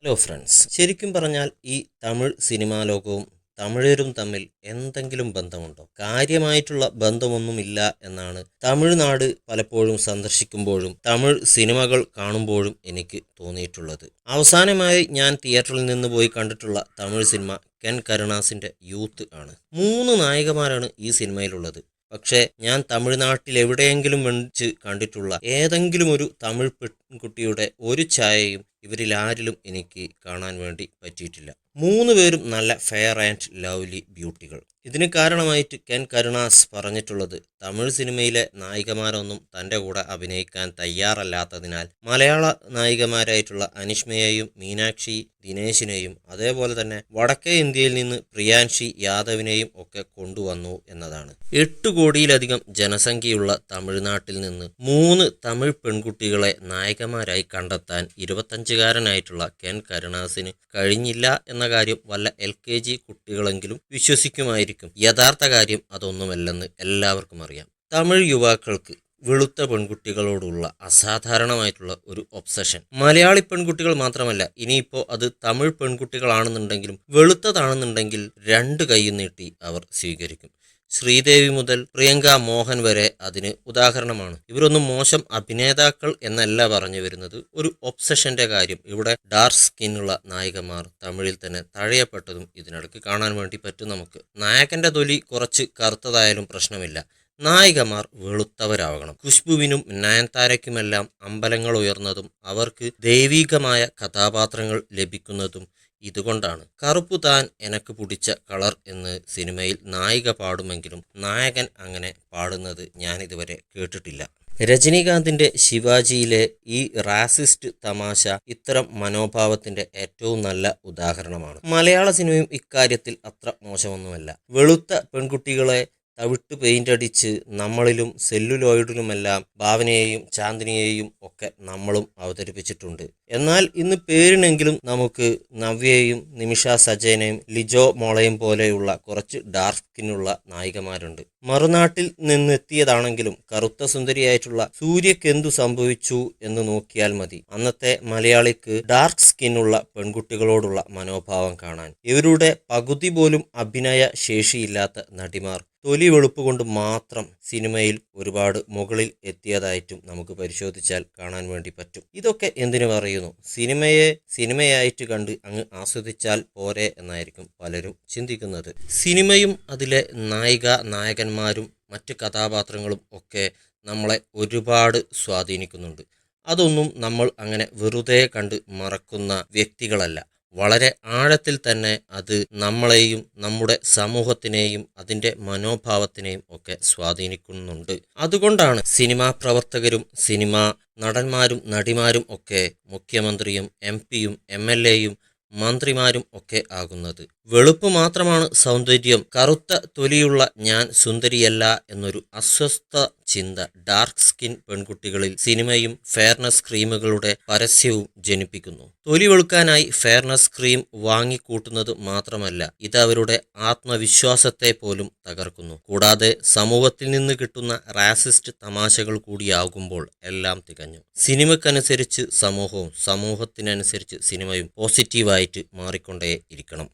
Hello friends, ശരിക്കും പറഞ്ഞാൽ ഈ തമിഴ് സിനിമാ ലോകവും തമിഴരും തമ്മിൽ എന്തെങ്കിലും ബന്ധമുണ്ടോ? കാര്യമായിട്ടുള്ള ബന്ധമൊന്നുമില്ല എന്നാണ് തമിഴ്നാട് പലപ്പോഴും സന്ദർശിക്കുമ്പോഴും തമിഴ് സിനിമകൾ കാണുമ്പോഴും എനിക്ക് തോന്നിയിട്ടുള്ളത്. അവസാനമായി ഞാൻ തിയേറ്ററിൽ നിന്ന് പോയി കണ്ടിട്ടുള്ള തമിഴ് സിനിമ കെൻ കരുണാസിന്റെ യൂത്ത് ആണ്. 3 നായികമാരാണ് ഈ സിനിമയിലുള്ളത്. പക്ഷേ ഞാൻ തമിഴ്നാട്ടിൽ എവിടെയെങ്കിലും വെച്ച് കണ്ടിട്ടുള്ള ഏതെങ്കിലും ഒരു തമിഴ് പെൺകുട്ടിയുടെ ഒരു ഛായയും ഇവരിൽ ആരിലും എനിക്ക് കാണാൻ വേണ്ടി പറ്റിയിട്ടില്ല. 3 പേരും നല്ല ഫെയർ ആൻഡ് ലവ്ലി ബ്യൂട്ടികൾ. ഇതിന് കാരണമായിട്ട് കെൻ കരുണാസ് പറഞ്ഞിട്ടുള്ളത്, തമിഴ് സിനിമയിലെ നായികമാരൊന്നും തൻ്റെ കൂടെ അഭിനയിക്കാൻ തയ്യാറല്ലാത്തതിനാൽ മലയാള നായികമാരായിട്ടുള്ള അനിഷ്മയെയും മീനാക്ഷി ദിനേശിനെയും അതേപോലെ തന്നെ വടക്കേ ഇന്ത്യയിൽ നിന്ന് പ്രിയാൻഷി യാദവിനെയും ഒക്കെ കൊണ്ടുവന്നു എന്നതാണ്. 8 കോടിയിലധികം ജനസംഖ്യയുള്ള തമിഴ്നാട്ടിൽ നിന്ന് 3 തമിഴ് പെൺകുട്ടികളെ നായകന്മാരായി കണ്ടെത്താൻ 25കാരനായിട്ടുള്ള കെൻ കരുണാസിന് കഴിഞ്ഞില്ല എന്ന കാര്യം വല്ല LKG കുട്ടികളെങ്കിലും വിശ്വസിക്കുമായിരിക്കും. യഥാർത്ഥ കാര്യം അതൊന്നുമല്ലെന്ന് എല്ലാവർക്കും അറിയാം. തമിഴ് യുവാക്കൾക്ക് വെളുത്ത പെൺകുട്ടികളോടുള്ള അസാധാരണമായിട്ടുള്ള ഒരു ഒബ്സഷൻ. മലയാളി പെൺകുട്ടികൾ മാത്രമല്ല, ഇനിയിപ്പോൾ അത് തമിഴ് പെൺകുട്ടികളാണെന്നുണ്ടെങ്കിലും വെളുത്തതാണെന്നുണ്ടെങ്കിൽ 2 കൈയും നീട്ടി അവർ സ്വീകരിക്കും. ശ്രീദേവി മുതൽ പ്രിയങ്ക മോഹൻ വരെ അതിന് ഉദാഹരണമാണ്. ഇവരൊന്നും മോശം അഭിനേതാക്കൾ എന്നല്ല പറഞ്ഞു വരുന്നത്. ഒരു ഒബ്സഷന്റെ കാര്യം ഇവിടെ ഡാർക്ക് സ്കിന്നുള്ള നായികമാർ തമിഴിൽ തന്നെ തഴയപ്പെട്ടതും ഇതിനിടയ്ക്ക് കാണാൻ വേണ്ടി പറ്റും നമുക്ക്. നായകന്റെ തൊലി കുറച്ച് കറുത്തതായാലും പ്രശ്നമില്ല, നായികമാർ വെളുത്തവരാകണം. ഖുശ്ബുവിനും നയൻതാരയ്ക്കുമെല്ലാം അമ്പലങ്ങൾ ഉയർന്നതും അവർക്ക് ദൈവികമായ കഥാപാത്രങ്ങൾ ലഭിക്കുന്നതും ഇതുകൊണ്ടാണ്. കറുപ്പു താൻ എനക്ക് പിടിച്ച കളർ എന്ന് സിനിമയിൽ നായിക പാടുമെങ്കിലും നായകൻ അങ്ങനെ പാടുന്നത് ഞാനിതുവരെ കേട്ടിട്ടില്ല. രജനീകാന്തിന്റെ ശിവാജിയിലെ ഈ റാസിസ്റ്റ് തമാശ ഇത്തരം മനോഭാവത്തിന്റെ ഏറ്റവും നല്ല ഉദാഹരണമാണ്. മലയാള സിനിമയും ഇക്കാര്യത്തിൽ അത്ര മോശമൊന്നുമല്ല. വെളുത്ത പെൺകുട്ടികളെ തവിട്ട് പെയിന്റ് അടിച്ച് നമ്മളിലും സെല്ലുലോയിഡിലുമെല്ലാം ഭാവനയെയും ചാന്ദിനിയെയും ഒക്കെ നമ്മളും അവതരിപ്പിച്ചിട്ടുണ്ട്. എന്നാൽ ഇന്ന് പേരിനെങ്കിലും നമുക്ക് നവ്യയെയും നിമിഷ സജയനെയും ലിജോ മോളയും പോലെയുള്ള കുറച്ച് ഡാർക്ക് സ്കിന്നുള്ള നായികമാരുണ്ട്. മറുനാട്ടിൽ നിന്നെത്തിയതാണെങ്കിലും കറുത്ത സുന്ദരിയായിട്ടുള്ള സൂര്യക്കെന്തു സംഭവിച്ചു എന്ന് നോക്കിയാൽ മതി അന്നത്തെ മലയാളിക്ക് ഡാർക്ക് സ്കിന്നുള്ള പെൺകുട്ടികളോടുള്ള മനോഭാവം കാണാൻ. ഇവരുടെ പകുതി പോലും അഭിനയ ശേഷിയില്ലാത്ത നടിമാർ തൊലി വെളുപ്പ് കൊണ്ട് മാത്രം സിനിമയിൽ ഒരുപാട് മുകളിൽ എത്തിയതായിട്ടും നമുക്ക് പരിശോധിച്ചാൽ കാണാൻ വേണ്ടി പറ്റും. ഇതൊക്കെ എന്തിനു പറയുന്നു? സിനിമയെ സിനിമയായിട്ട് കണ്ട് അങ്ങ് ആസ്വദിച്ചാൽ പോരെ എന്നായിരിക്കും പലരും ചിന്തിക്കുന്നത്. സിനിമയും അതിലെ നായകന്മാരും മറ്റ് കഥാപാത്രങ്ങളും ഒക്കെ നമ്മളെ ഒരുപാട് സ്വാധീനിക്കുന്നുണ്ട്. അതൊന്നും നമ്മൾ അങ്ങനെ വെറുതെ കണ്ട് മറക്കുന്ന വ്യക്തികളല്ല. വളരെ ആഴത്തിൽ തന്നെ അത് നമ്മളെയും നമ്മുടെ സമൂഹത്തിനെയും അതിൻ്റെ മനോഭാവത്തിനെയും ഒക്കെ സ്വാധീനിക്കുന്നുണ്ട്. അതുകൊണ്ടാണ് സിനിമാ പ്രവർത്തകരും സിനിമാ നടന്മാരും നടിമാരും ഒക്കെ മുഖ്യമന്ത്രിയും MP-യും MLA-യും മന്ത്രിമാരും ഒക്കെ ആകുന്നത്. വെളുപ്പ് മാത്രമാണ് സൗന്ദര്യം, കറുത്ത തൊലിയുള്ള ഞാൻ സുന്ദരിയല്ല എന്നൊരു അസ്വസ്ഥ ചിന്ത ഡാർക്ക് സ്കിൻ പെൺകുട്ടികളിൽ സിനിമയും ഫെയർനെസ് ക്രീമുകളുടെ പരസ്യവും ജനിപ്പിക്കുന്നു. തൊലി വെളുക്കാനായി ഫെയർനെസ് ക്രീം വാങ്ങിക്കൂട്ടുന്നത് മാത്രമല്ല, ഇത് അവരുടെ ആത്മവിശ്വാസത്തെ പോലും തകർക്കുന്നു. കൂടാതെ സമൂഹത്തിൽ നിന്ന് കിട്ടുന്ന റാസിസ്റ്റ് തമാശകൾ കൂടിയാകുമ്പോൾ എല്ലാം തികഞ്ഞു. സിനിമക്കനുസരിച്ച് സമൂഹവും സമൂഹത്തിനനുസരിച്ച് സിനിമയും പോസിറ്റീവായിട്ട് മാറിക്കൊണ്ടേ ഇരിക്കണം.